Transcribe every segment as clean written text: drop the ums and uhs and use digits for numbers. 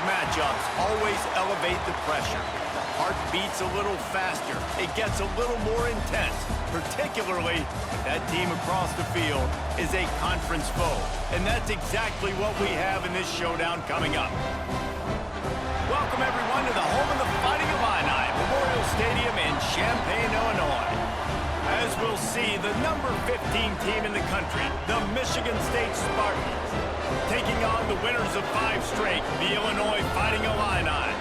matchups always elevate the pressure. The heart beats a little faster. It gets a little more intense, particularly if that team across the field is a conference foe. And that's exactly what we have in this showdown coming up. Welcome, everyone, to the home of the Fighting Illini, Memorial Stadium in Champaign, Illinois. As we'll see, the number 15 team in the country, the Michigan State Spartans, taking on the winners of 5 straight, the Illinois Fighting Illini.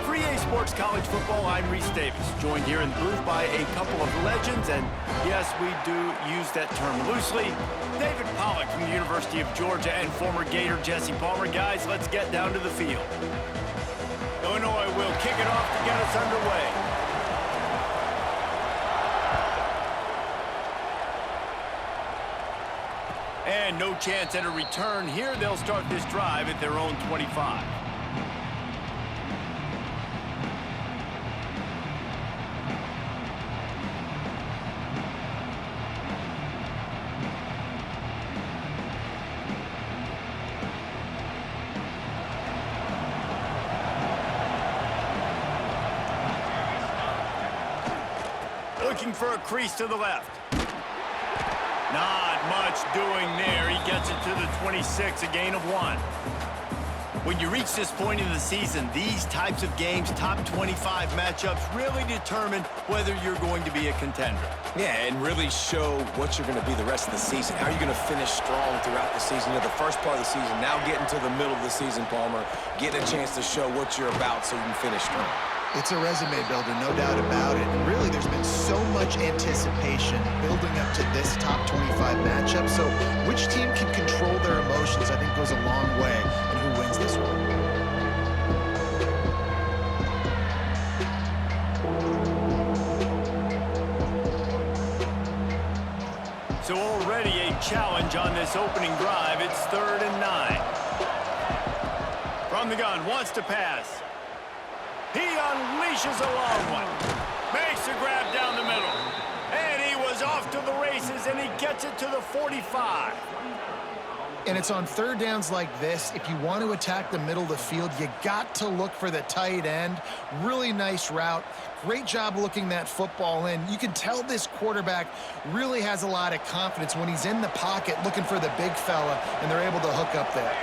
For EA Sports College Football, I'm Reese Davis, joined here in the booth by a couple of legends, and yes, we do use that term loosely. David Pollack from the University of Georgia and former Gator Jesse Palmer. Guys, let's get down to the field. Illinois will kick it off to get us underway. And no chance at a return here. They'll start this drive at their own 25. Looking for a crease to the left. Not much doing there. He gets it to the 26, a gain of 1. When you reach this point in the season, these types of games, top 25 matchups, really determine whether you're going to be a contender. Yeah, and really show what you're going to be the rest of the season. How are you going to finish strong throughout the season? You know, the first part of the season, now getting to the middle of the season, Palmer, getting a chance to show what you're about so you can finish strong. It's a resume builder, no doubt about it. And really, there's been so much anticipation building up to this top 25 matchup. So which team can control their emotions, I think, goes a long way in who wins this one. So already a challenge on this opening drive. It's 3rd and 9. From the gun, wants to pass. He unleashes a long one. Makes a grab down the middle. And he was off to the races, and he gets it to the 45. And it's on 3rd downs like this. If you want to attack the middle of the field, you got to look for the tight end. Really nice route. Great job looking that football in. You can tell this quarterback really has a lot of confidence when he's in the pocket looking for the big fella, and they're able to hook up there.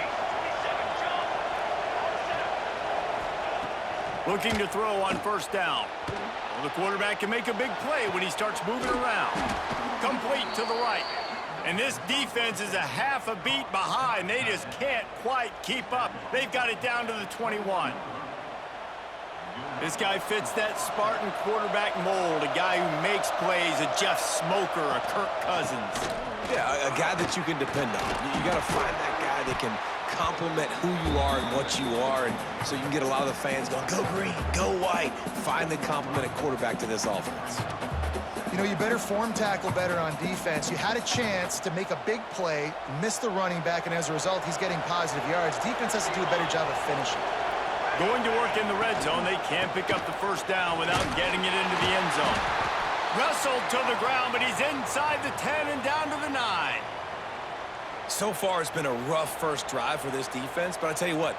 Looking to throw on 1st down. Well, the quarterback can make a big play when he starts moving around. Complete to the right. And this defense is a half a beat behind. They just can't quite keep up. They've got it down to the 21. This guy fits that Spartan quarterback mold. A guy who makes plays, a Jeff Smoker, a Kirk Cousins. Yeah, a guy that you can depend on. You got to find that guy that can complement who you are and what you are, and so you can get a lot of the fans going, go green, go white. Find the complemented quarterback to this offense. You know, you better form tackle better on defense. You had a chance to make a big play, miss the running back, and as a result, he's getting positive yards. Defense has to do a better job of finishing. Going to work in the red zone. They can't pick up the 1st down without getting it into the end zone. Wrestled to the ground, but he's inside the 10 and down to the 9. So far, it's been a rough first drive for this defense, but I tell you what,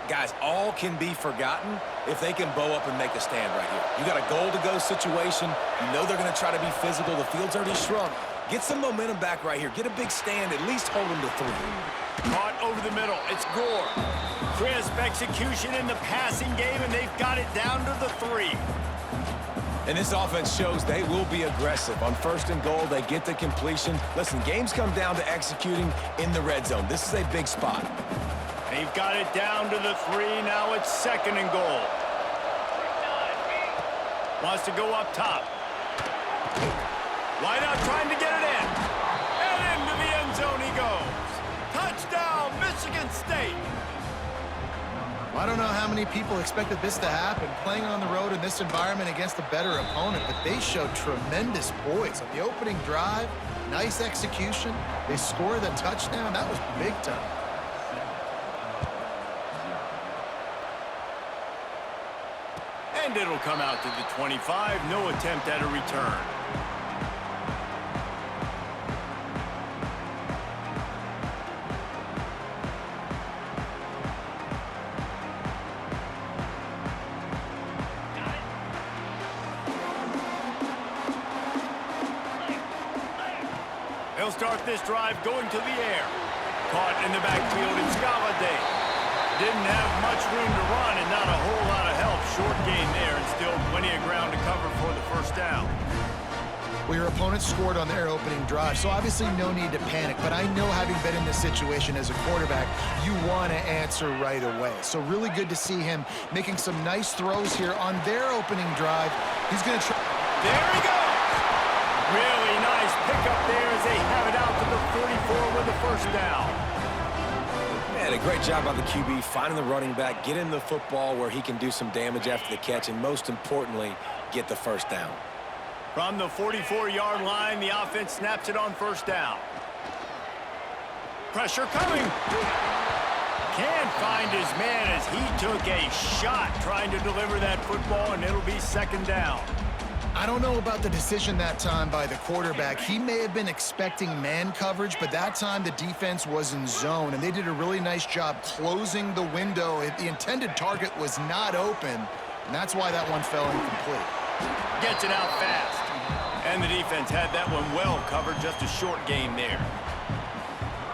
guys, all can be forgotten if they can bow up and make a stand right here. You got a goal-to-go situation. You know they're going to try to be physical. The field's already shrunk. Get some momentum back right here. Get a big stand. At least hold them to 3. Caught over the middle. It's Gore. Crisp execution in the passing game, and they've got it down to the 3. And this offense shows they will be aggressive. On 1st and goal, they get the completion. Listen, games come down to executing in the red zone. This is a big spot. They've got it down to the 3. Now it's 2nd and goal. Wants to go up top. Wide out trying to get it in. And into the end zone he goes. Touchdown, Michigan State. I don't know how many people expected this to happen, playing on the road in this environment against a better opponent, but they showed tremendous poise. On the opening drive, nice execution. They scored the touchdown. That was big time. And it'll come out to the 25. No attempt at a return. start this drive going to the air. Caught in the backfield, it's Galladay. Didn't have much room to run and not a whole lot of help. Short gain there and still plenty of ground to cover for the first down. Well, your opponent scored on their opening drive, so obviously no need to panic. But I know, having been in this situation as a quarterback, you want to answer right away. So really good to see him making some nice throws here on their opening drive. He's going to try. There he goes! Really nice pickup there as they have it out to the 44 with the first down. Man, a great job by the QB finding the running back, getting the football where he can do some damage after the catch, and most importantly, get the first down. From the 44-yard line, the offense snaps it on first down. Pressure coming. Can't find his man as he took a shot trying to deliver that football, and it'll be second down. I don't know about the decision that time by the quarterback. He may have been expecting man coverage, but that time the defense was in zone, and they did a really nice job closing the window. The intended target was not open, and that's why that one fell incomplete. Gets it out fast. And the defense had that one well covered, just a short gain there.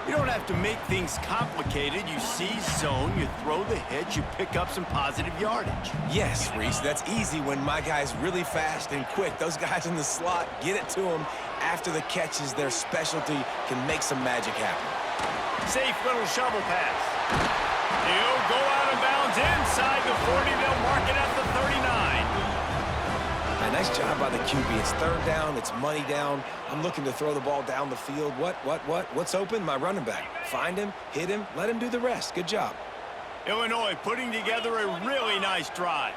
You don't have to make things complicated. You see zone, you throw the hitch, you pick up some positive yardage. Yes, Reese, that's easy when my guy's really fast and quick. Those guys in the slot, get it to them after the catch is their specialty, can make some magic happen. Safe little shovel pass. He'll go out of bounds inside the 40. They'll mark it at the 39. Nice job by the QB. It's third down. It's money down. I'm looking to throw the ball down the field. What's open? My running back. Find him, hit him, let him do the rest. Good job. Illinois putting together a really nice drive.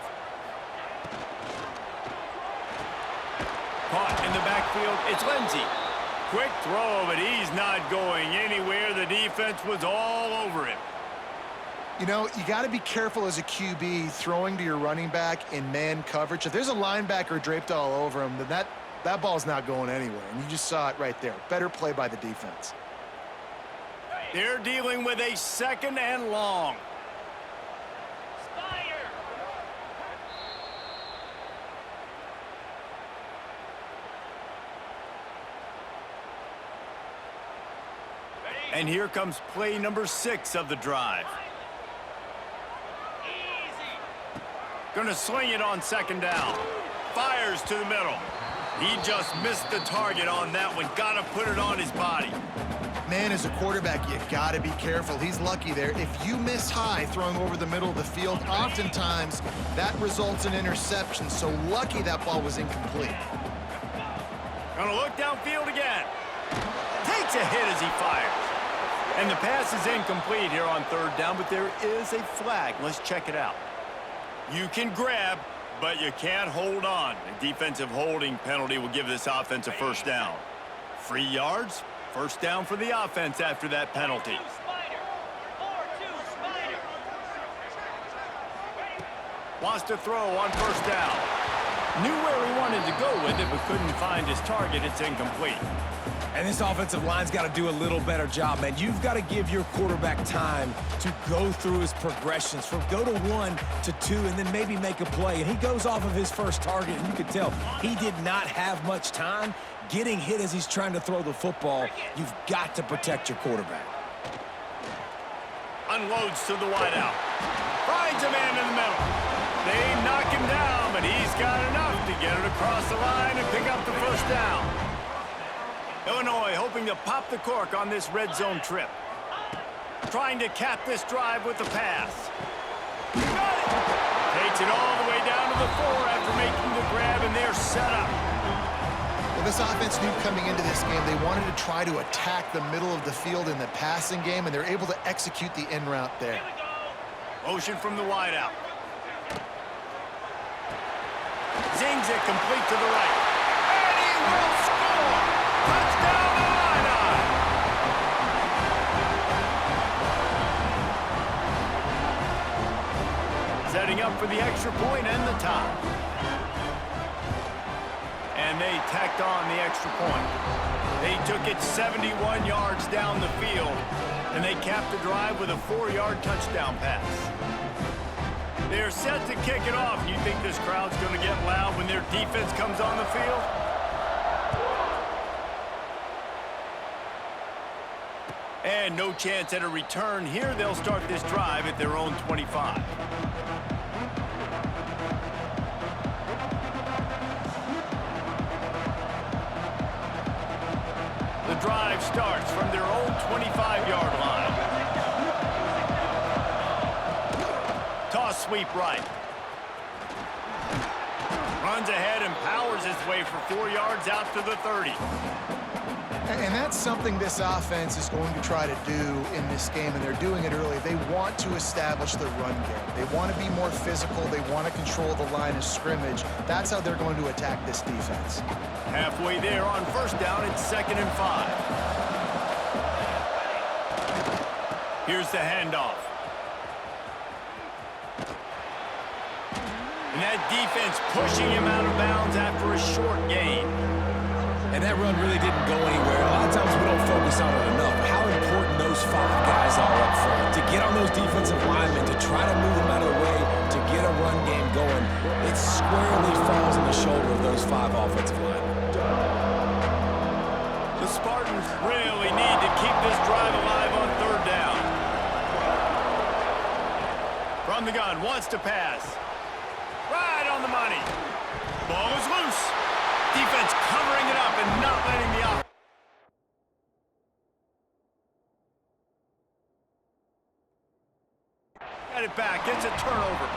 Caught in the backfield. It's Lindsey. Quick throw, but he's not going anywhere. The defense was all over him. You know, you got to be careful as a QB throwing to your running back in man coverage. If there's a linebacker draped all over him, then that ball's not going anywhere. And you just saw it right there. Better play by the defense. They're dealing with a second and long. And here comes play number 6 of the drive. Gonna sling it on second down. Fires to the middle. He just missed the target on that one. Gotta put it on his body. Man, as a quarterback, you gotta be careful. He's lucky there. If you miss high throwing over the middle of the field, oftentimes that results in interception. So lucky that ball was incomplete. Gonna look downfield again. Takes a hit as he fires. And the pass is incomplete here on third down, but there is a flag. Let's check it out. You can grab, but you can't hold on. A defensive holding penalty will give this offense a first down. Free yards, first down for the offense after that penalty. Wants to throw on first down. Knew where he wanted to go with it, but couldn't find his target. It's incomplete. And this offensive line's got to do a little better job, man. You've got to give your quarterback time to go through his progressions from go to 1 to 2 and then maybe make a play. And he goes off of his first target, and you can tell he did not have much time getting hit as he's trying to throw the football. You've got to protect your quarterback. Unloads to the wideout. Finds a man in the middle. They knock him down, but he's got enough to get it across the line and pick up the first down. Illinois hoping to pop the cork on this red zone trip. Trying to cap this drive with the pass. Got it! Takes it all the way down to the 4 after making the grab, and they're set up. Well, this offense knew coming into this game they wanted to try to attack the middle of the field in the passing game, and they're able to execute the in route there. Motion from the wideout. Zings it complete to the right. And he will score! Touchdown Illini! Setting up for the extra point and the tie. And they tacked on the extra point. They took it 71 yards down the field, and they capped the drive with a 4-yard touchdown pass. They're set to kick it off. You think this crowd's going to get loud when their defense comes on the field? And no chance at a return here. They'll start this drive at their own 25. The drive starts from their own 25-yard line. Toss sweep right. Runs ahead and powers his way for 4 yards out to the 30. And that's something this offense is going to try to do in this game, and they're doing it early. They want to establish the run game. They want to be more physical. They want to control the line of scrimmage. That's how they're going to attack this defense. Halfway there on first down, it's 2nd and 5. Here's the handoff. And that defense pushing him out of bounds after a short gain. And that run really didn't go anywhere. A lot of times we don't focus on it enough, but how important those 5 guys are up front. To get on those defensive linemen, to try to move them out of the way, to get a run game going, it squarely falls on the shoulder of those 5 offensive linemen. The Spartans really need to keep this drive alive on 3rd down. From the gun, wants to pass. Right on the money. Ball is loose. Defense covering it up and not letting the offense. Get it back. Gets a turnover.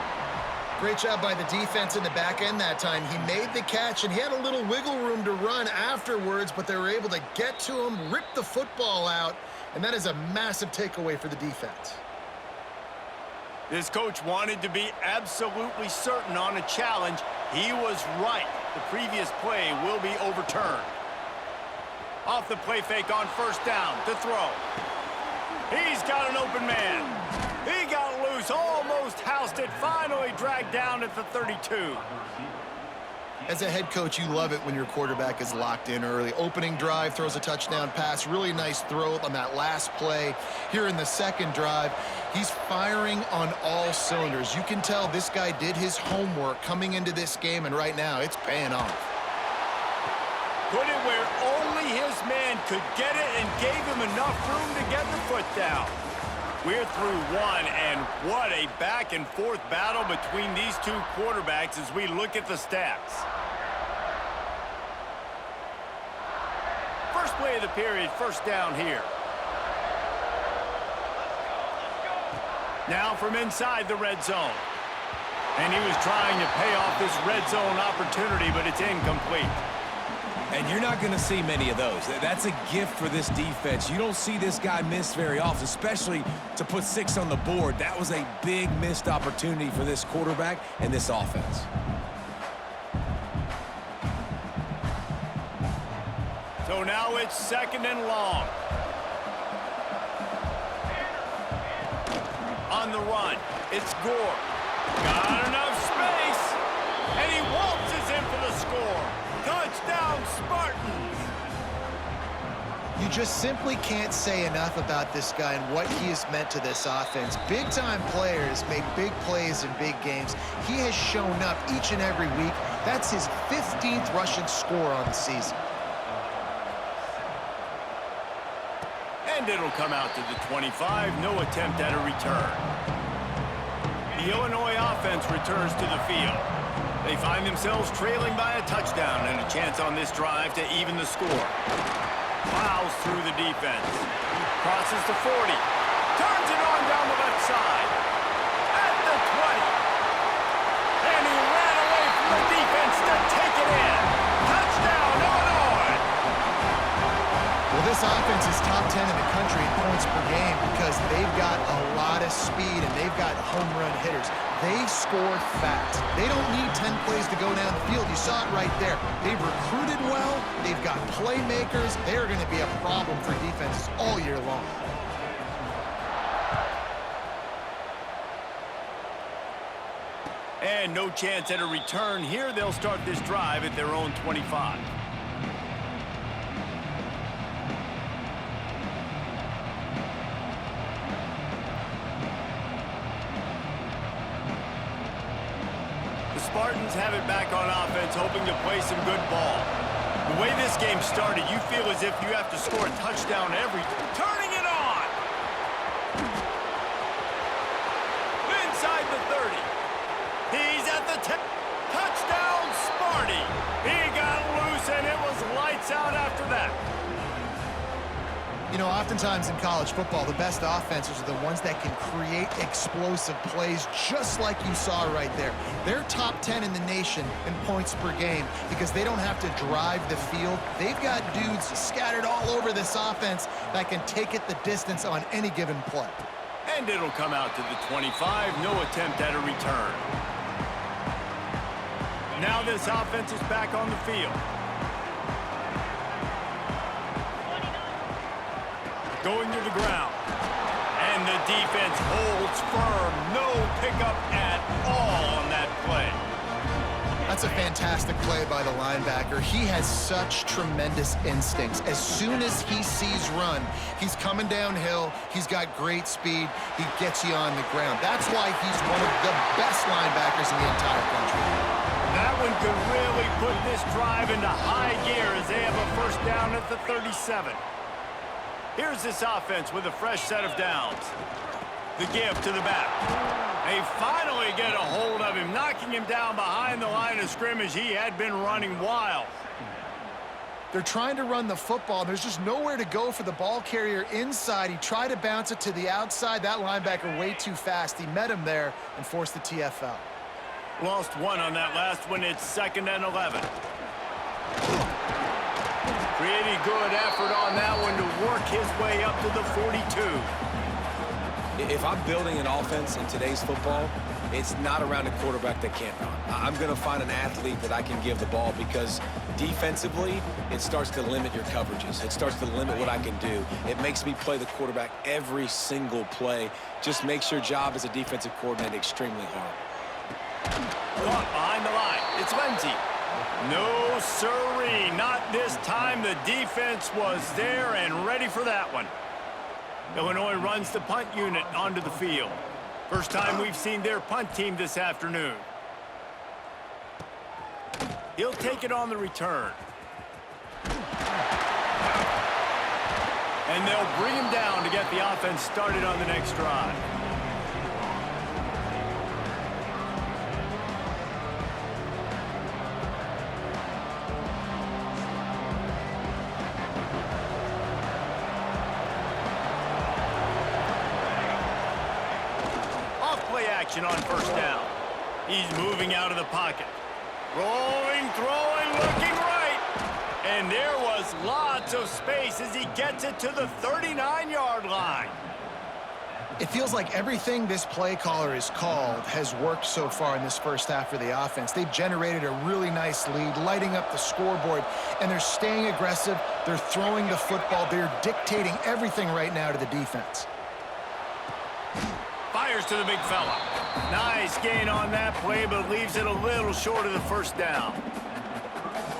Great job by the defense in the back end that time. He made the catch, and he had a little wiggle room to run afterwards, but they were able to get to him, rip the football out, and that is a massive takeaway for the defense. This coach wanted to be absolutely certain on a challenge. He was right. The previous play will be overturned. Off the play fake on first down to throw. He's got an open man. He got loose, almost housed it, finally dragged down at the 32. As a head coach, you love it when your quarterback is locked in early. Opening drive, throws a touchdown pass. Really nice throw on that last play. Here in the second drive, he's firing on all cylinders. You can tell this guy did his homework coming into this game, and right now it's paying off. Put it where only his man could get it and gave him enough room to get the foot down. We're through one, and what a back-and-forth battle between these 2 quarterbacks as we look at the stats. First play of the period, first down here. Now from inside the red zone. And he was trying to pay off this red zone opportunity, but it's incomplete. And you're not going to see many of those. That's a gift for this defense. You don't see this guy miss very often, especially to put 6 on the board. That was a big missed opportunity for this quarterback and this offense. So now it's 2nd and long. On the run, it's Gore. Got enough space, and he waltzes in for the score. Touchdown, Spartans! You just simply can't say enough about this guy and what he has meant to this offense. Big-time players make big plays in big games. He has shown up each and every week. That's his 15th rushing score on the season. And it'll come out to the 25. No attempt at a return. The Illinois offense returns to the field. They find themselves trailing by a touchdown and a chance on this drive to even the score. Plows through the defense. Crosses the 40. Turns it on down the left side. At the 20. And he ran away from the defense to take it in. Touchdown, Illinois! Well, this offense is top 10 in the country in points per game because they've got a lot of speed and they've got home run hitters. They score fast. They don't need 10 plays to go down the field. You saw it right there. They've recruited well. They've got playmakers. They're going to be a problem for defenses all year long. And no chance at a return here. They'll start this drive at their own 25. Spartans have it back on offense, hoping to play some good ball. The way this game started, you feel as if you have to score a touchdown every... Turning it on! the touchdown, Sparty. He got loose, and it was lights out after that. You know, oftentimes in college football, the best offenses are the ones that can create explosive plays, just like you saw right there. They're top 10 in the nation in points per game because they don't have to drive the field. They've got dudes scattered all over this offense that can take it the distance on any given play. And it'll come out to the 25, no attempt at a return. Now this offense is back on the field. Going to the ground. And the defense holds firm. No pickup at all on that play. That's a fantastic play by the linebacker. He has such tremendous instincts. As soon as he sees run, he's coming downhill. He's got great speed. He gets you on the ground. That's why he's one of the best linebackers in the entire country. That one could really put this drive into high gear as they have a first down at the 37. Here's this offense with a fresh set of downs. The give to the back. They finally get a hold of him, knocking him down behind the line of scrimmage. He had been running wild. They're trying to run the football. There's just nowhere to go for the ball carrier inside. He tried to bounce it to the outside. That linebacker way too fast. He met him there and forced the TFL. Lost one on that last one. It's 2nd and 11. Pretty good effort on that one to work his way up to the 42. If I'm building an offense in today's football, it's not around a quarterback that can't run. I'm going to find an athlete that I can give the ball because defensively, it starts to limit your coverages. It starts to limit what I can do. It makes me play the quarterback every single play. Just makes your job as a defensive coordinator extremely hard. Caught behind the line. It's Lindsey. No, sirree. Not this time. The defense was there and ready for that one. Illinois runs the punt unit onto the field. First time we've seen their punt team this afternoon. He'll take it on the return. And they'll bring him down to get the offense started on the next drive. Action on first down. He's moving out of the pocket. Rolling, throwing, looking right. And there was lots of space as he gets it to the 39-yard line. It feels like everything this play caller has called has worked so far in this first half for the offense. They've generated a really nice lead, lighting up the scoreboard, and they're staying aggressive. They're throwing the football. They're dictating everything right now to the defense. Fires to the big fella. Nice gain on that play, but leaves it a little short of the first down.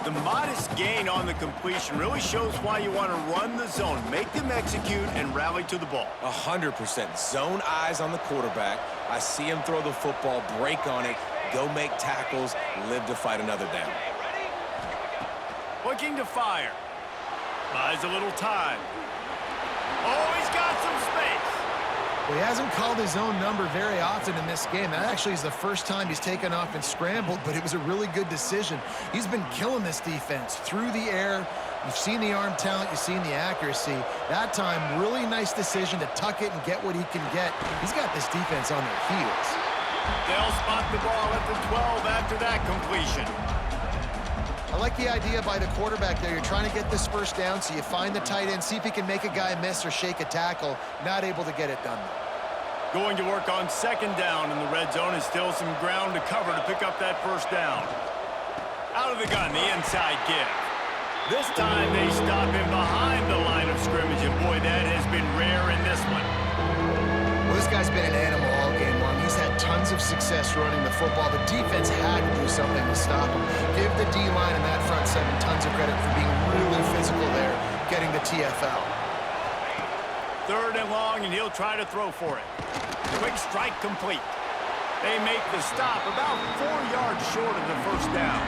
The modest gain on the completion really shows why you want to run the zone, make them execute, and rally to the ball. 100%. Zone eyes on the quarterback. I see him throw the football, break on it, go make tackles, live to fight another down. Looking to fire. Buys a little time. Oh, he's got some space. Well, he hasn't called his own number very often in this game. That actually is the first time he's taken off and scrambled, but it was a really good decision. He's been killing this defense through the air. You've seen the arm talent, you've seen the accuracy. That time, really nice decision to tuck it and get what he can get. He's got this defense on their heels. They'll spot the ball at the 12 after that completion. I like the idea by the quarterback there. You're trying to get this first down, so you find the tight end, see if he can make a guy miss or shake a tackle. Not able to get it done. Going to work on second down in the red zone is still some ground to cover to pick up that first down. Out of the gun, the inside give. This time they stop him behind the line of scrimmage, and boy, that has been rare in this one. Well, this guy's been an animal all game long. He's had tons of success running the football. The defense had to do something to stop him. Give the D-line and that front seven tons of credit for being really physical there, getting the TFL. Third and long, and he'll try to throw for it. Quick strike complete. They make the stop about 4 yards short of the first down.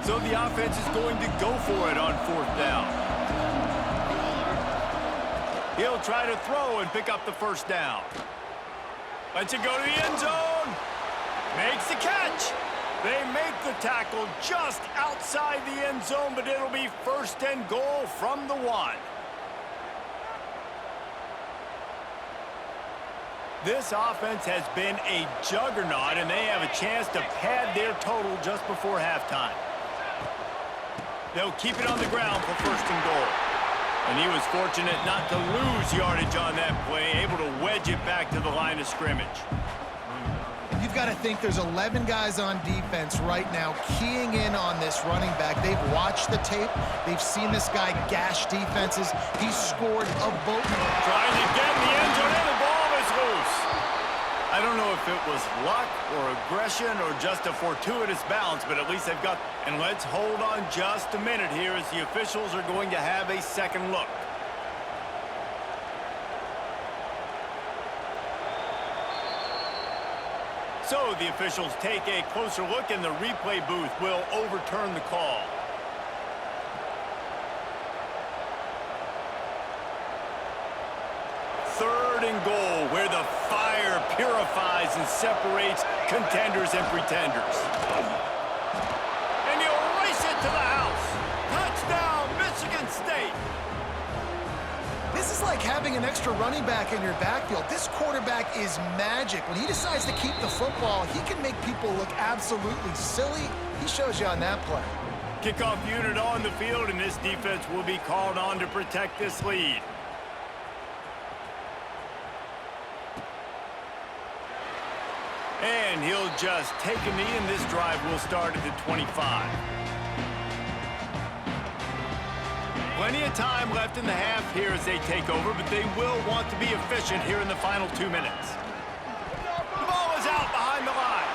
So the offense is going to go for it on 4th down. He'll try to throw and pick up the 1st down. Lets it go to the end zone. Makes the catch. They make the tackle just outside the end zone, but it'll be 1st and goal from the 1. This offense has been a juggernaut, and they have a chance to pad their total just before halftime. They'll keep it on the ground for 1st and goal. And he was fortunate not to lose yardage on that play, able to wedge it back to the line of scrimmage. You've got to think there's 11 guys on defense right now keying in on this running back. They've watched the tape. They've seen this guy gash defenses. He's scored a boatload. Trying to get in the end zone, and the ball is loose. I don't know if it was luck or aggression or just a fortuitous bounce, but at least they've got... And let's hold on just a minute here as the officials are going to have a second look. So the officials take a closer look, and the replay booth will overturn the call. Third and goal, where the fire purifies and separates contenders and pretenders. And he'll race it to the house. Touchdown, Michigan State. This is like having an extra running back in your backfield. This quarterback is magic. When he decides to keep the football, he can make people look absolutely silly. He shows you on that play. Kickoff unit on the field, and this defense will be called on to protect this lead. And he'll just take a knee, and this drive will start at the 25. Plenty of time left in the half here as they take over, but they will want to be efficient here in the final 2 minutes. The ball is out behind the line.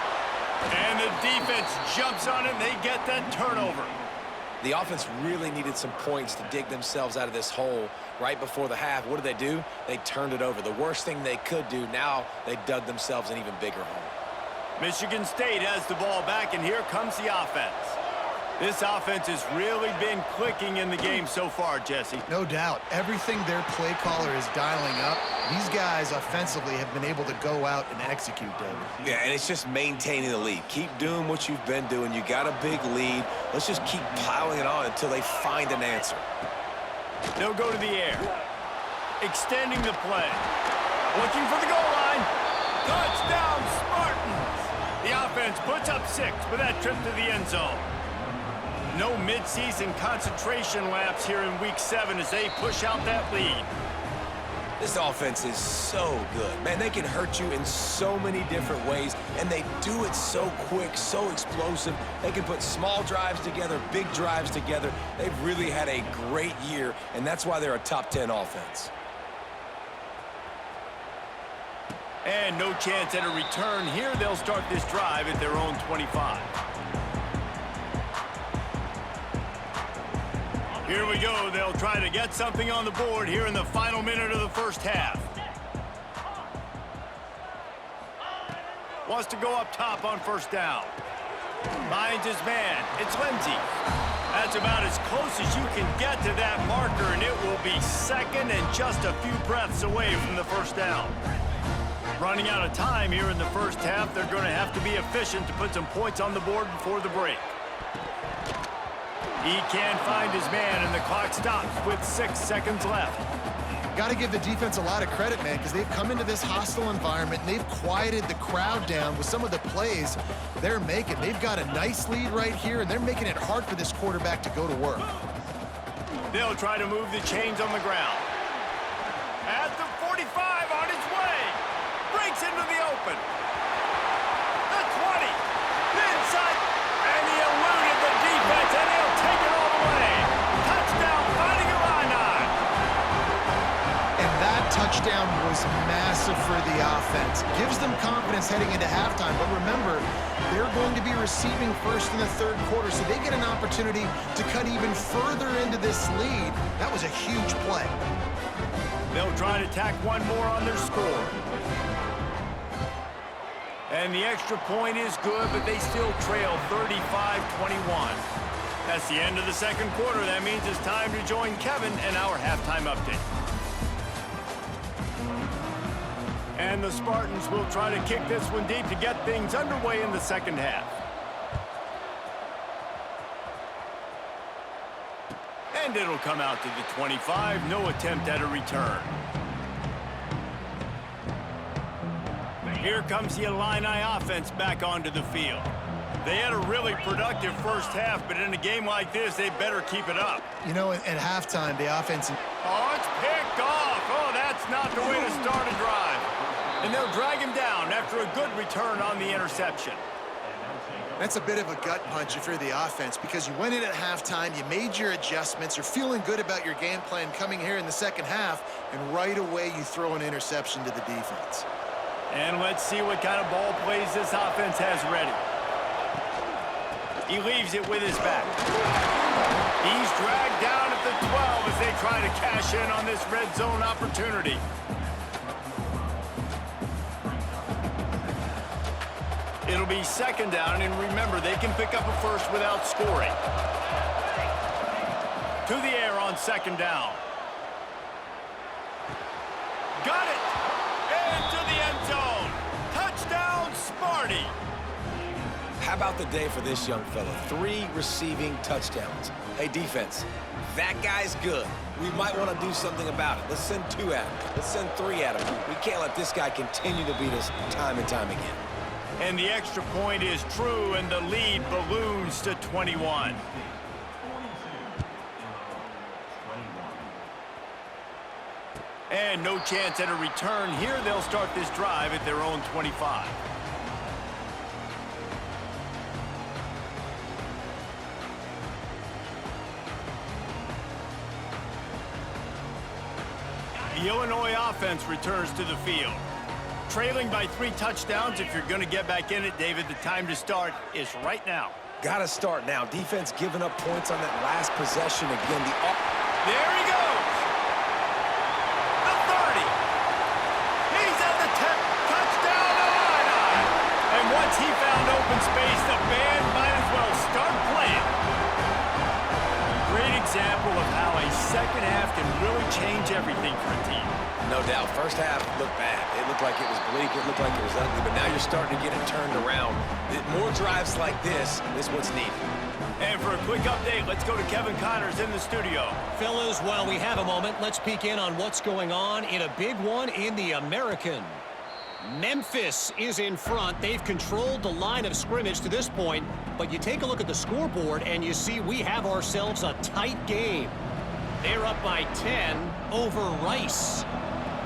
And the defense jumps on it, and they get that turnover. The offense really needed some points to dig themselves out of this hole right before the half. What did they do? They turned it over. The worst thing they could do, now they dug themselves an even bigger hole. Michigan State has the ball back, and here comes the offense. This offense has really been clicking in the game so far, Jesse. No doubt. Everything their play caller is dialing up, these guys offensively have been able to go out and execute, David. Yeah, and it's just maintaining the lead. Keep doing what you've been doing. You got a big lead. Let's just keep piling it on until they find an answer. They'll go to the air. Extending the play. Looking for the goal line. Touchdown, Spartans! The offense puts up 6 with that trip to the end zone. No midseason concentration laps here in Week 7 as they push out that lead. This offense is so good. Man, they can hurt you in so many different ways, and they do it so quick, so explosive. They can put small drives together, big drives together. They've really had a great year, and that's why they're a top 10 offense. And no chance at a return here. They'll start this drive at their own 25. Here we go. They'll try to get something on the board here in the final minute of the first half. Wants to go up top on 1st down. Finds his man. It's Lindsey. That's about as close as you can get to that marker, and it will be 2nd and just a few breaths away from the 1st down. Running out of time here in the first half, they're going to have to be efficient to put some points on the board before the break. He can't find his man, and the clock stops with 6 seconds left. Got to give the defense a lot of credit, man, because they've come into this hostile environment, and they've quieted the crowd down with some of the plays they're making. They've got a nice lead right here, and they're making it hard for this quarterback to go to work. They'll try to move the chains on the ground. At the 45 on his way. Breaks into the open. The 20. The inside. And he eluded the defense, and he'll take it all the way. Touchdown, Fighting Illini. And that touchdown was massive for the offense. Gives them confidence heading into halftime. But remember, they're going to be receiving first in the 3rd quarter, so they get an opportunity to cut even further into this lead. That was a huge play. They'll try to tack one more on their score. And the extra point is good, but they still trail 35-21. That's the end of the second quarter. That means it's time to join Kevin and our halftime update. And the Spartans will try to kick this one deep to get things underway in the second half. And it'll come out to the 25. No attempt at a return. Here comes the Illini offense back onto the field. They had a really productive first half, but in a game like this, they better keep it up. You know, at halftime, the offense... Oh, it's picked off. Oh, that's not the way to start a drive. And they'll drag him down after a good return on the interception. That's a bit of a gut punch if you're the offense, because you went in at halftime, you made your adjustments, you're feeling good about your game plan coming here in the second half, and right away you throw an interception to the defense. And let's see what kind of ball plays this offense has ready. He leaves it with his back. He's dragged down at the 12 as they try to cash in on this red zone opportunity. It'll be second down, and remember, they can pick up a first without scoring. To the air on second down. Got it! Into the end zone. Touchdown, Sparty! How about the day for this young fella? 3 receiving touchdowns. Hey, defense, that guy's good. We might want to do something about it. Let's send 2 at him. Let's send 3 at him. We can't let this guy continue to beat us time and time again. And the extra point is true, and the lead balloons to 21. And no chance at a return here. They'll start this drive at their own 25. The Illinois offense returns to the field. Trailing by 3 touchdowns. If you're going to get back in it, David, the time to start is right now. Got to start now. Defense giving up points on that last possession again. There he goes. The 30. He's at the 10. Touchdown, Illini. And once he found open space, the band might as well start playing. Great example of how a second half can really change everything for a team. No doubt. First half looked bad. It looked like it was bleak. It looked like it was ugly. But now you're starting to get it turned around. More drives like this is what's needed. And for a quick update, let's go to Kevin Connors in the studio. Fellas, while we have a moment, let's peek in on what's going on in a big one in the American. Memphis is in front. They've controlled the line of scrimmage to this point. But you take a look at the scoreboard, and you see we have ourselves a tight game. They're up by 10 over Rice.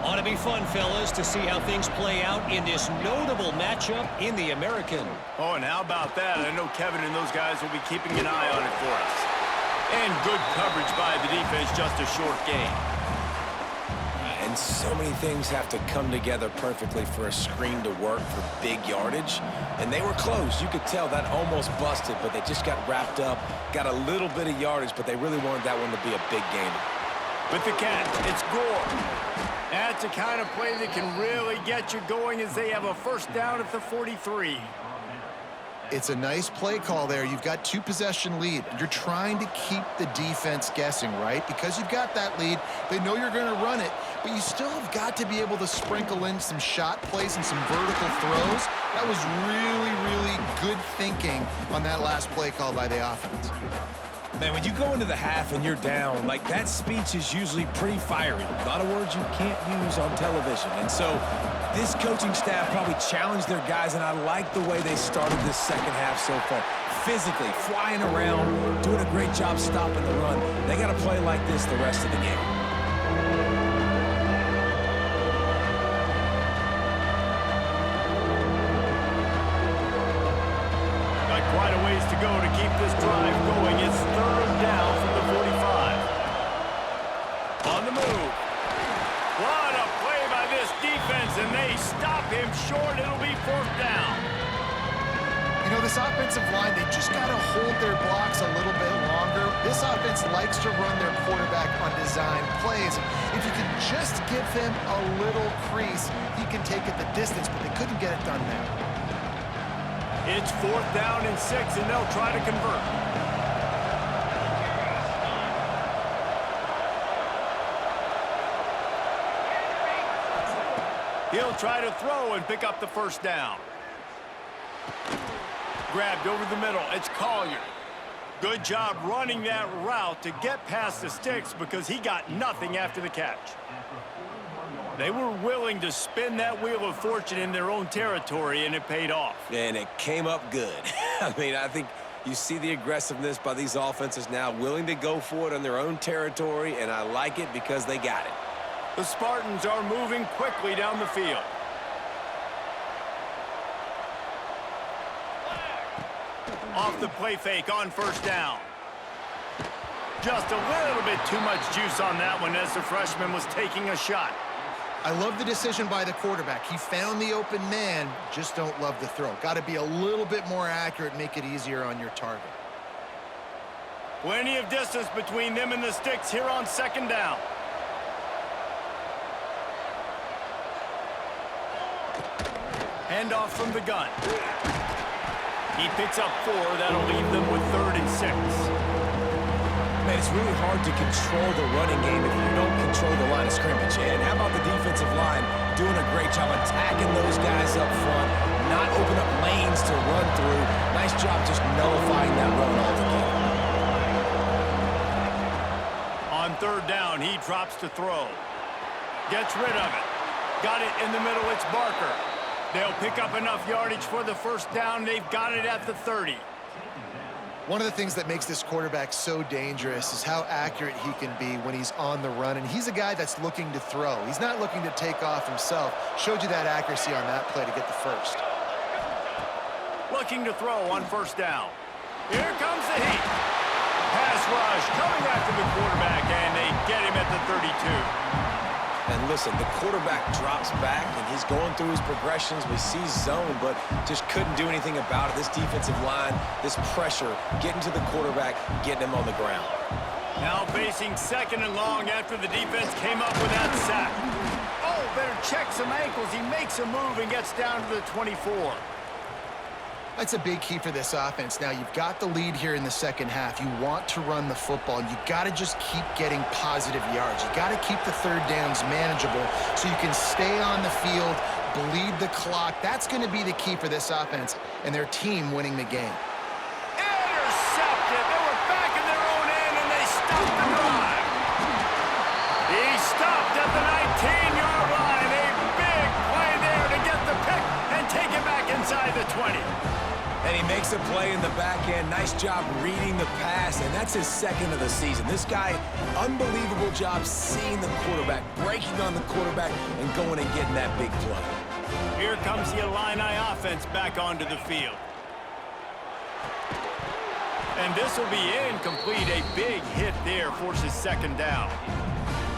Ought to be fun, fellas, to see how things play out in this notable matchup in the American. Oh, and how about that? I know Kevin and those guys will be keeping an eye on it for us. And good coverage by the defense, just a short gain. And so many things have to come together perfectly for a screen to work for big yardage. And they were close. You could tell that almost busted, but they just got wrapped up, got a little bit of yardage, but they really wanted that one to be a big gainer. With the catch, it's Gore. That's the kind of play that can really get you going as they have a first down at the 43. It's a nice play call there. You've got 2-possession lead. You're trying to keep the defense guessing, right? Because you've got that lead. They know you're going to run it, but you still have got to be able to sprinkle in some shot plays and some vertical throws. That was really, really good thinking on that last play call by the offense. Man, when you go into the half and you're down, like that speech is usually pretty fiery. A lot of words you can't use on television. And so this coaching staff probably challenged their guys, and I like the way they started this second half so far. Physically, flying around, doing a great job stopping the run. They got to play like this the rest of the game. Quite a ways to go to keep this drive going. It's third down from the 45. On the move. What a play by this defense, and they stop him short. It'll be fourth down. You know, this offensive line, they just got to hold their blocks a little bit longer. This offense likes to run their quarterback on design plays. If you can just give him a little crease, he can take it the distance, but they couldn't get it done there. It's fourth down and 6, and they'll try to convert. He'll try to throw and pick up the first down. Grabbed over the middle. It's Collier. Good job running that route to get past the sticks because he got nothing after the catch. They were willing to spin that wheel of fortune in their own territory, and it paid off. And it came up good. I mean, I think you see the aggressiveness by these offenses now, willing to go for it on their own territory, and I like it because they got it. The Spartans are moving quickly down the field. Off the play fake on first down. Just a little bit too much juice on that one as the freshman was taking a shot. I love the decision by the quarterback. He found the open man, just don't love the throw. Got to be a little bit more accurate, make it easier on your target. Plenty of distance between them and the sticks here on second down. Handoff from the gun. He picks up 4. That'll leave them with 3rd and 6. Man, it's really hard to control the running game if you don't control the line of scrimmage. And how about the defensive line doing a great job attacking those guys up front, not open up lanes to run through. Nice job just nullifying that run altogether. On 3rd down, he drops to throw. Gets rid of it. Got it in the middle. It's Barker. They'll pick up enough yardage for the first down. They've got it at the 30. One of the things that makes this quarterback so dangerous is how accurate he can be when he's on the run. And he's a guy that's looking to throw. He's not looking to take off himself. Showed you that accuracy on that play to get the first. Looking to throw on first down. Here comes the heat. Pass rush coming after the quarterback, and they get him at the 32. And listen, the quarterback drops back, and he's going through his progressions. We see zone, but just couldn't do anything about it. This defensive line, this pressure, getting to the quarterback, getting him on the ground. Now facing 2nd and long after the defense came up with that sack. Oh, better check some ankles. He makes a move and gets down to the 24. That's a big key for this offense. Now, you've got the lead here in the second half. You want to run the football. You got to just keep getting positive yards. You got to keep the 3rd downs manageable so you can stay on the field, bleed the clock. That's going to be the key for this offense and their team winning the game. Intercepted. They were back in their own end, and they stopped the drive. He stopped at the 19-yard line. A big play there to get the pick and take it back inside the 20. And he makes a play in the back end. Nice job reading the pass, and that's his 2nd of the season. This guy, unbelievable job seeing the quarterback, breaking on the quarterback, and going and getting that big play. Here comes the Illini offense back onto the field. And this will be incomplete. A big hit there forces 2nd down.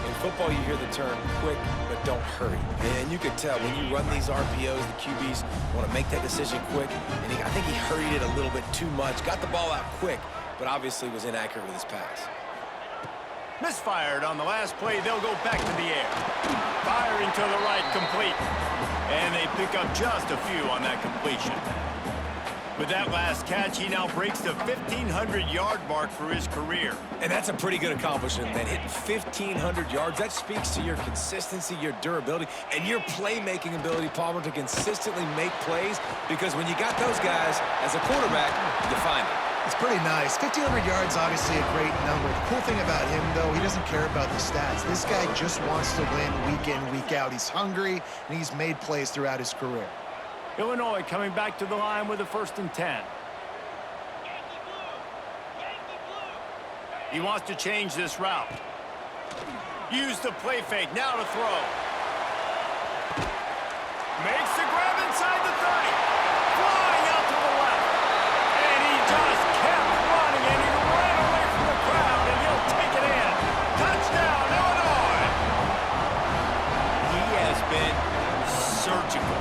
In football, you hear the term quick, but don't hurry. And you could tell when you run these RPOs, the QBs want to make that decision quick. And I think he hurried it a little bit too much. Got the ball out quick, but obviously was inaccurate with his pass. Misfired on the last play. They'll go back to the air. Firing to the right, complete. And they pick up just a few on that completion. With that last catch, he now breaks the 1,500-yard mark for his career. And that's a pretty good accomplishment, man. Hitting 1,500 yards, that speaks to your consistency, your durability, and your playmaking ability, Palmer, to consistently make plays. Because when you got those guys, as a quarterback, you find it. It's pretty nice. 1,500 yards, obviously a great number. The cool thing about him, though, he doesn't care about the stats. This guy just wants to win week in, week out. He's hungry, and he's made plays throughout his career. Illinois coming back to the line with a 1st and 10. He wants to change this route. Use the play fake, now to throw. Makes the grab inside the 30. Flying out to the left. And he just kept running, and he ran away from the crowd, and he'll take it in. Touchdown, Illinois. He has been surgical.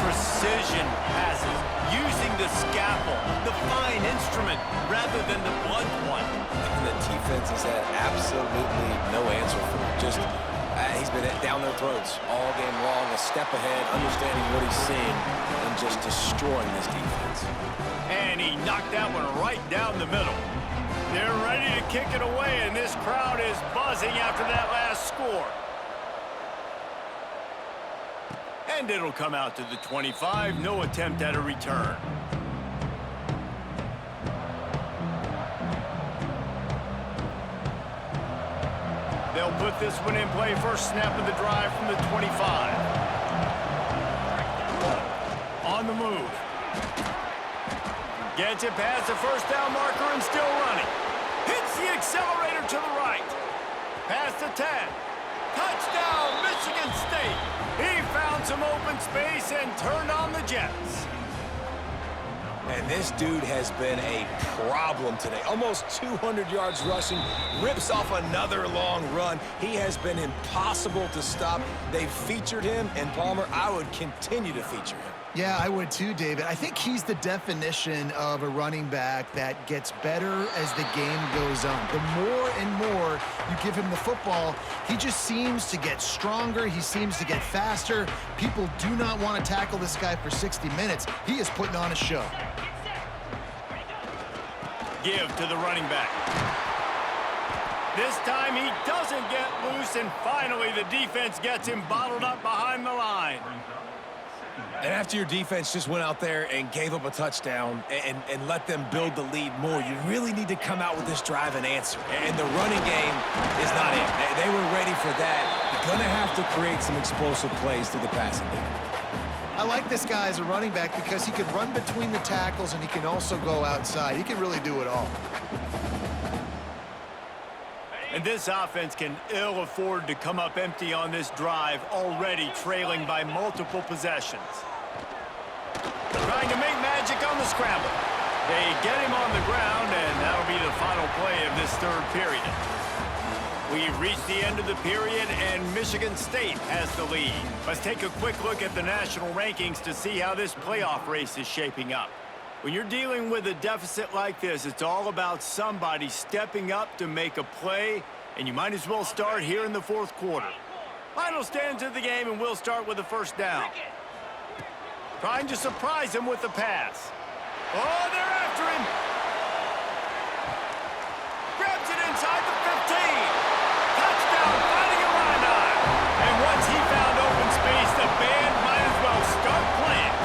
Precision passes, using the scalpel, the fine instrument, rather than the blunt one. And the defense has had absolutely no answer for him. Just, he's been down their throats all game long, a step ahead, understanding what he's seeing, and just destroying this defense. And he knocked that one right down the middle. They're ready to kick it away, and this crowd is buzzing after that last score. And it'll come out to the 25. No attempt at a return. They'll put this one in play. First snap of the drive from the 25. On the move. Gets it past the first down marker and still running. Hits the accelerator to the right. Past the 10. Touchdown, Michigan State. He found some open space and turned on the Jets. And this dude has been a problem today. Almost 200 yards rushing, rips off another long run. He has been impossible to stop. They've featured him, and Palmer, I would continue to feature him. Yeah, I would too, David. I think he's the definition of a running back that gets better as the game goes on. The more and more you give him the football, he just seems to get stronger. He seems to get faster. People do not want to tackle this guy for 60 minutes. He is putting on a show. Give to the running back. This time he doesn't get loose, and finally the defense gets him bottled up behind the line. And after your defense just went out there and gave up a touchdown and let them build the lead more, you really need to come out with this drive and answer. And the running game is not it. They were ready for that. You're going to have to create some explosive plays through the passing game. I like this guy as a running back because he can run between the tackles and he can also go outside. He can really do it all. And this offense can ill afford to come up empty on this drive, already trailing by multiple possessions. Trying to make magic on the scramble. They get him on the ground, and that'll be the final play of this third period. We've reached the end of the period, and Michigan State has the lead. Let's take a quick look at the national rankings to see how this playoff race is shaping up. When you're dealing with a deficit like this, it's all about somebody stepping up to make a play, and you might as well start here in the fourth quarter. Final stands of the game, and we'll start with the first down. Trying to surprise him with the pass. Oh, they're after him. Grabs it inside the 15. Touchdown, finding a Illini. And once he found open space, the band might as well start playing.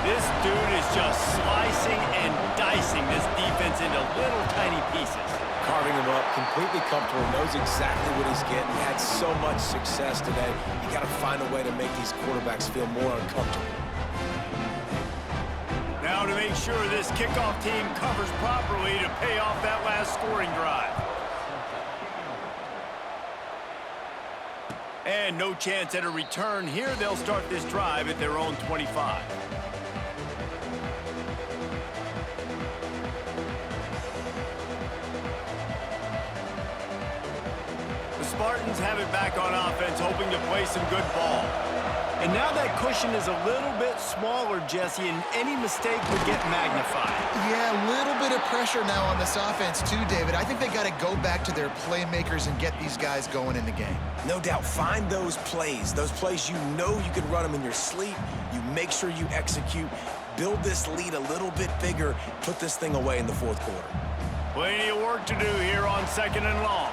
This dude is just slicing and dicing this defense into little tiny pieces. Carving him up, completely comfortable, knows exactly what he's getting. Had so much success today. You got to find a way to make these quarterbacks feel more uncomfortable. Now to make sure this kickoff team covers properly to pay off that last scoring drive. And no chance at a return here. They'll start this drive at their own 25. Spartans have it back on offense, hoping to play some good ball. And now that cushion is a little bit smaller, Jesse, and any mistake would get magnified. Yeah, a little bit of pressure now on this offense too, David. I think they got to go back to their playmakers and get these guys going in the game. No doubt, find those plays you know you can run them in your sleep. You make sure you execute, build this lead a little bit bigger, put this thing away in the fourth quarter. Plenty of work to do here on 2nd and long.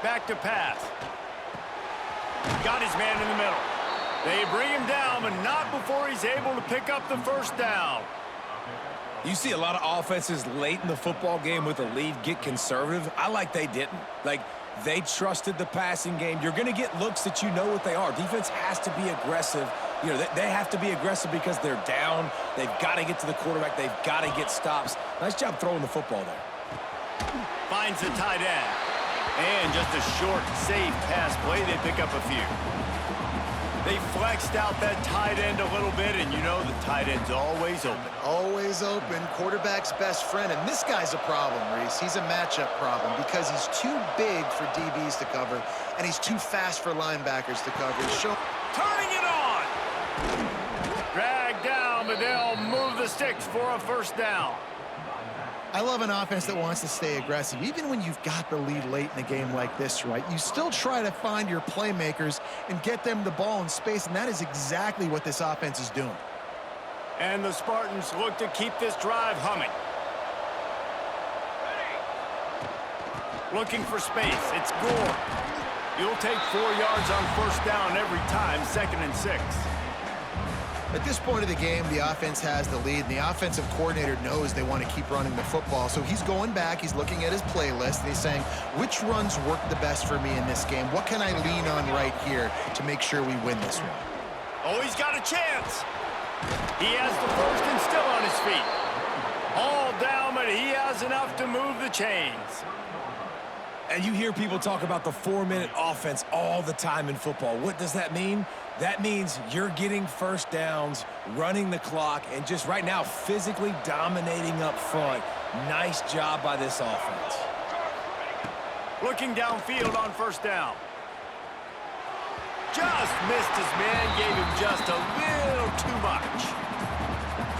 Back to pass. Got his man in the middle. They bring him down, but not before he's able to pick up the first down. You see a lot of offenses late in the football game with a lead get conservative. I like they didn't. Like, they trusted the passing game. You're going to get looks that you know what they are. Defense has to be aggressive. You know, they have to be aggressive because they're down. They've got to get to the quarterback. They've got to get stops. Nice job throwing the football there. Finds the tight end. And just a short, safe pass play. They pick up a few. They flexed out that tight end a little bit, and you know the tight end's always open. Always open, quarterback's best friend. And this guy's a problem, Reese. He's a matchup problem because he's too big for DBs to cover, and he's too fast for linebackers to cover. Turning it on! Dragged down, but they'll move the sticks for a first down. I love an offense that wants to stay aggressive. Even when you've got the lead late in a game like this, right, you still try to find your playmakers and get them the ball in space, and that is exactly what this offense is doing. And the Spartans look to keep this drive humming. Looking for space. It's Gore. You'll take 4 yards on first down every time, 2nd and 6. At this point of the game, the offense has the lead, and the offensive coordinator knows they want to keep running the football. So he's going back, he's looking at his playlist, and he's saying, which runs work the best for me in this game? What can I lean on right here to make sure we win this one? Oh, he's got a chance. He has the first and still on his feet. All down, but he has enough to move the chains. And you hear people talk about the 4-minute offense all the time in football. What does that mean? That means you're getting first downs, running the clock, and just right now physically dominating up front. Nice job by this offense. Looking downfield on first down. Just missed his man, gave him just a little too much.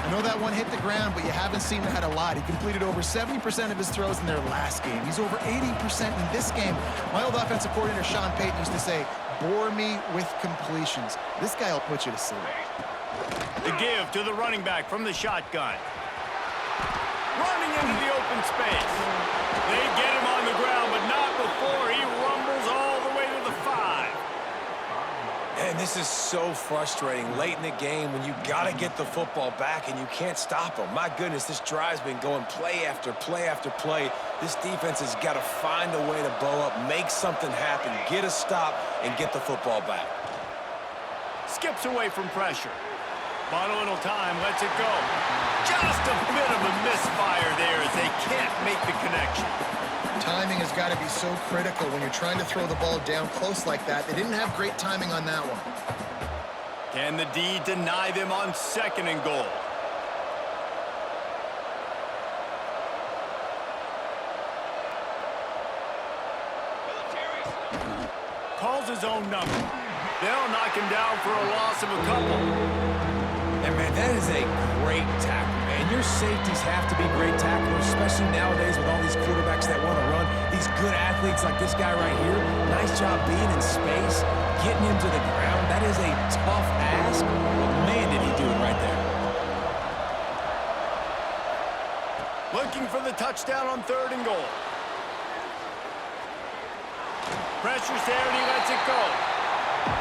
I know that one hit the ground, but you haven't seen that a lot. He completed over 70% of his throws in their last game. He's over 80% in this game. My old offensive coordinator, Sean Payton, used to say, bore me with completions. This guy will put you to sleep. The give to the running back from the shotgun. Running into the open space. They get him on the ground, but not before he rumbles all the way to the 5. And this is so frustrating late in the game when you got to get the football back and you can't stop them. My goodness, this drive's been going play after play after play. This defense has got to find a way to bow up, make something happen, get a stop, and get the football back. Skips away from pressure. Bought a little time, lets it go. Just a bit of a misfire there as they can't make the connection. Timing has got to be so critical when you're trying to throw the ball down close like that. They didn't have great timing on that one. Can the D deny them on 2nd and goal? Calls his own number. They'll knock him down for a loss of a couple. And, man, that is a great tackle, man. Your safeties have to be great tacklers, especially nowadays with all these quarterbacks that want to run. These good athletes like this guy right here, nice job being in space, getting him to the ground. That is a tough ask, but, man, did he do it right there. Looking for the touchdown on 3rd and goal. Pressure's there and he lets it go.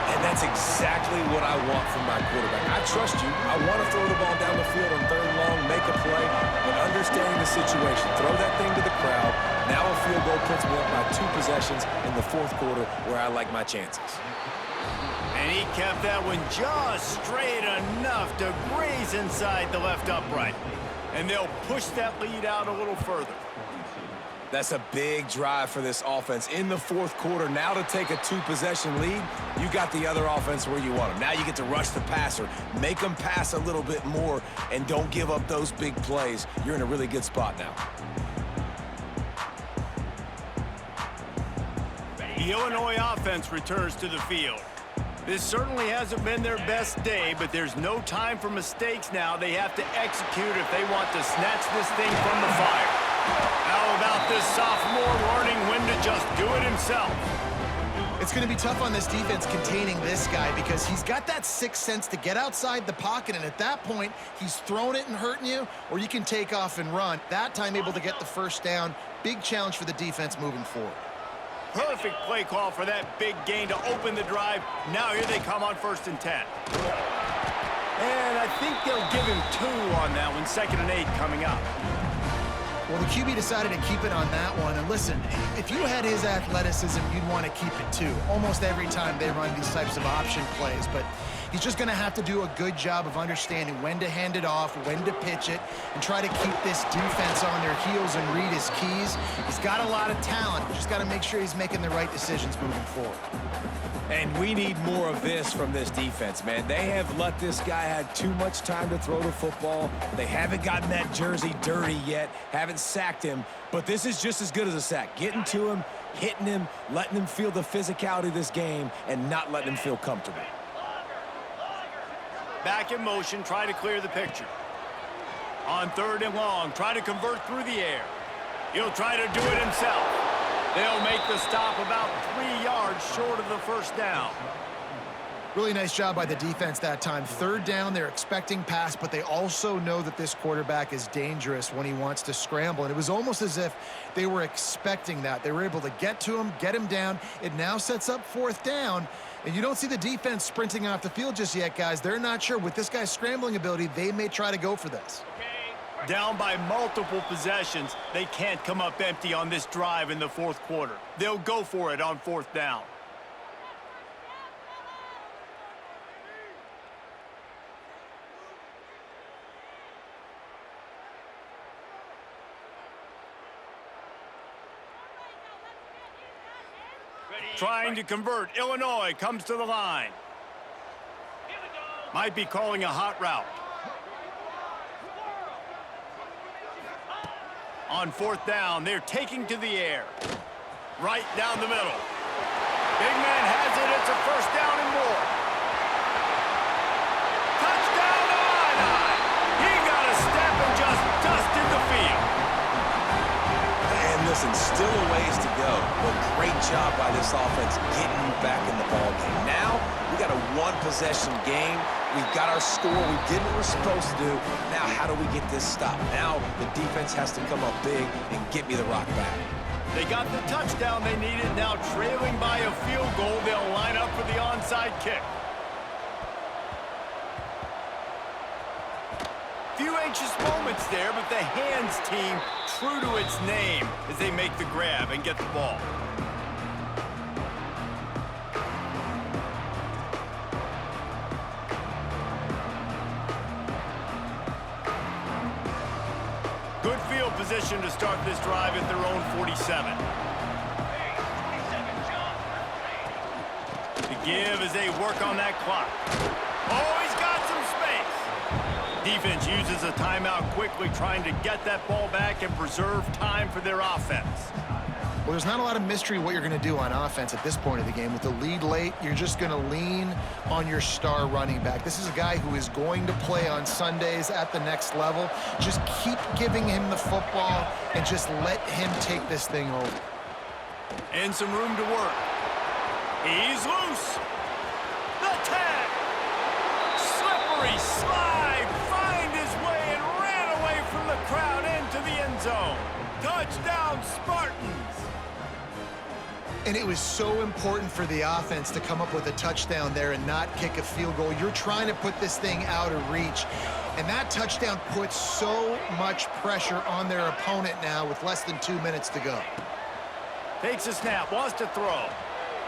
And that's exactly what I want from my quarterback. I trust you. I want to throw the ball down the field on 3rd and long, make a play, but understanding the situation. Throw that thing to the crowd. Now a field goal puts me up by 2 possessions in the 4th quarter where I like my chances. And he kept that one just straight enough to graze inside the left upright. And they'll push that lead out a little further. That's a big drive for this offense in the 4th quarter. Now to take a 2-possession lead, you got the other offense where you want them. Now you get to rush the passer, make them pass a little bit more, and don't give up those big plays. You're in a really good spot now. The Illinois offense returns to the field. This certainly hasn't been their best day, but there's no time for mistakes now. They have to execute if they want to snatch this thing from the fire. How about this sophomore learning when to just do it himself? It's going to be tough on this defense containing this guy because he's got that sixth sense to get outside the pocket, and at that point, he's throwing it and hurting you, or you can take off and run. That time able to get the first down. Big challenge for the defense moving forward. Perfect play call for that big gain to open the drive. Now here they come on 1st and 10. And I think they'll give him 2 on that one, 2nd and 8 coming up. Well, the QB decided to keep it on that one. And listen, if you had his athleticism, you'd want to keep it too. Almost every time they run these types of option plays. But he's just going to have to do a good job of understanding when to hand it off, when to pitch it, and try to keep this defense on their heels and read his keys. He's got a lot of talent. Just got to make sure he's making the right decisions moving forward. And we need more of this from this defense, man. They have let this guy have too much time to throw the football. They haven't gotten that jersey dirty yet, haven't sacked him, but this is just as good as a sack. Getting to him, hitting him, letting him feel the physicality of this game, and not letting him feel comfortable. Back in motion, try to clear the picture. On 3rd and long, try to convert through the air. He'll try to do it himself. They'll make the stop about 3 yards short of the first down. Really nice job by the defense that time. Third down, they're expecting pass, but they also know that this quarterback is dangerous when he wants to scramble. And it was almost as if they were expecting that. They were able to get to him, get him down. It now sets up fourth down. And you don't see the defense sprinting off the field just yet, guys. They're not sure. With this guy's scrambling ability, they may try to go for this. Down by multiple possessions, they can't come up empty on this drive in the fourth quarter. They'll go for it on fourth down. Trying to convert. Illinois comes to the line. Might be calling a hot route. On fourth down, they're taking to the air. Right down the middle. Big man has it. It's a first down and more. Touchdown Illini! He got a step and just dusted the field. And listen, still a ways to go, but great job by this offense getting you back in the ball game. Now, we got a one-possession game. We've got our score. We did what we're supposed to do. Now, how do we get this stopped? Now, the defense has to come up big and get me the rock back. They got the touchdown they needed. Now trailing by a field goal, they'll line up for the onside kick. Few anxious moments there, but the hands team true to its name as they make the grab and get the ball. Good field position to start this drive at their own 47. The give as they work on that clock. Oh, he's got some space. Defense uses a timeout quickly, trying to get that ball back and preserve time for their offense. Well, there's not a lot of mystery what you're going to do on offense at this point of the game. With the lead late, you're just going to lean on your star running back. This is a guy who is going to play on Sundays at the next level. Just keep giving him the football and just let him take this thing over. And some room to work. He's loose. The tag. Slippery slide. Find his way and ran away from the crowd into the end zone. Touchdown, Spartans. And it was so important for the offense to come up with a touchdown there and not kick a field goal. You're trying to put this thing out of reach. And that touchdown puts so much pressure on their opponent now with less than 2 minutes to go. Takes a snap, wants to throw.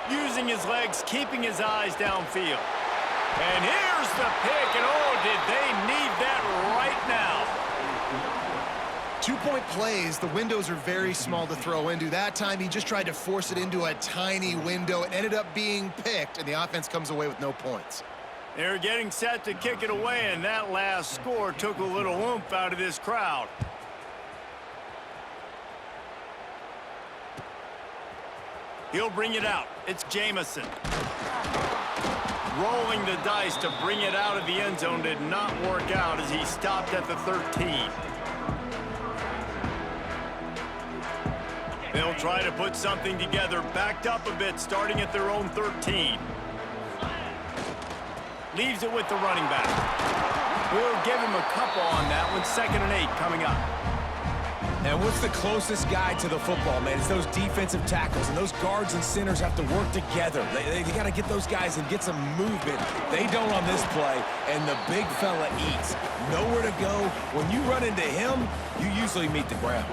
Using his legs, keeping his eyes downfield. And here's the pick, and oh, did they need that right now. 2-point plays, the windows are very small to throw into. That time, he just tried to force it into a tiny window. It ended up being picked, and the offense comes away with no points. They're getting set to kick it away, and that last score took a little oomph out of this crowd. He'll bring it out. It's Jamison. Rolling the dice to bring it out of the end zone did not work out as he stopped at the 13. They'll try to put something together, backed up a bit, starting at their own 13. Leaves it with the running back. We'll give him a couple on that one. 2nd and 8 coming up. And what's the closest guy to the football, man? It's those defensive tackles, and those guards and centers have to work together. They got to get those guys and get some movement. They don't on this play, and the big fella eats. Nowhere to go. When you run into him, you usually meet the ground.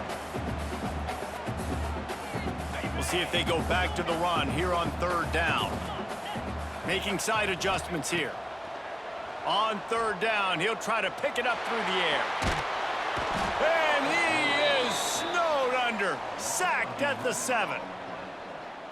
We'll see if they go back to the run here on 3rd down. Making side adjustments here. On 3rd down, he'll try to pick it up through the air. And he is snowed under, sacked at the 7.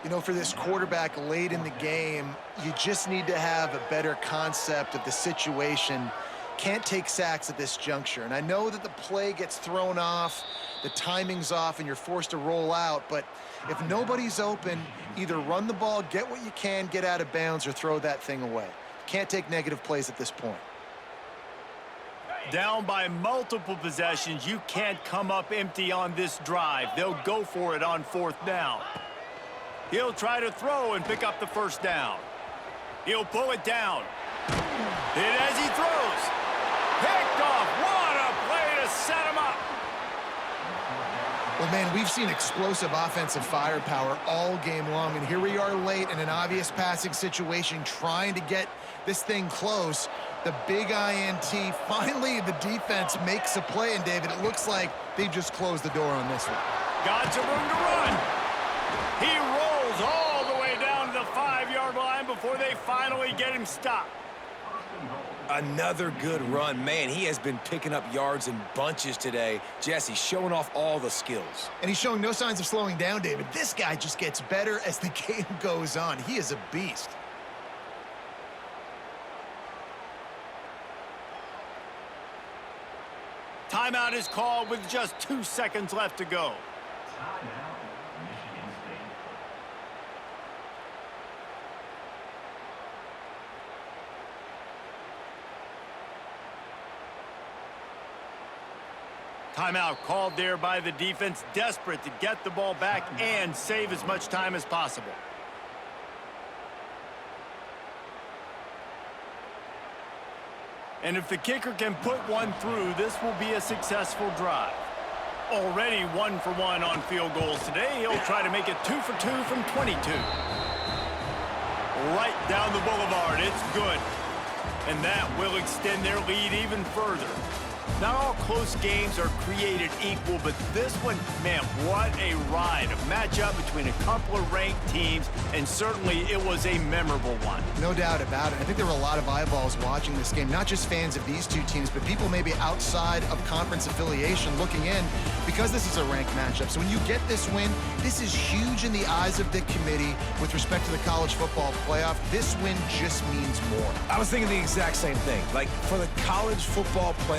You know, for this quarterback late in the game, you just need to have a better concept of the situation. Can't take sacks at this juncture. And I know that the play gets thrown off, the timing's off, and you're forced to roll out. But if nobody's open, either run the ball, get what you can, get out of bounds, or throw that thing away. Can't take negative plays at this point. Down by multiple possessions, you can't come up empty on this drive. They'll go for it on 4th down. He'll try to throw and pick up the 1st down. He'll pull it down. Hit as he throws. Picked off. What a play to set him up. Well, man, we've seen explosive offensive firepower all game long, and here we are late in an obvious passing situation trying to get this thing close. The big INT, finally the defense makes a play, and David, it looks like they just closed the door on this one. Got some room to run. He rolls all the way down to the 5-yard line before they finally get him stopped. Another good run. Man, he has been picking up yards in bunches today. Jesse showing off all the skills. And he's showing no signs of slowing down, David. This guy just gets better as the game goes on. He is a beast. Timeout is called with just 2 seconds left to go. Timeout called there by the defense, desperate to get the ball back and save as much time as possible. And if the kicker can put one through, this will be a successful drive. Already 1 for 1 on field goals today. He'll try to make it 2 for 2 from 22. Right down the boulevard. It's good. And that will extend their lead even further. Not all close games are created equal, but this one, man, what a ride. A matchup between a couple of ranked teams, and certainly it was a memorable one. No doubt about it. I think there were a lot of eyeballs watching this game, not just fans of these two teams, but people maybe outside of conference affiliation looking in because this is a ranked matchup. So when you get this win, this is huge in the eyes of the committee with respect to the college football playoff. This win just means more. I was thinking the exact same thing. Like, for the college football playoff,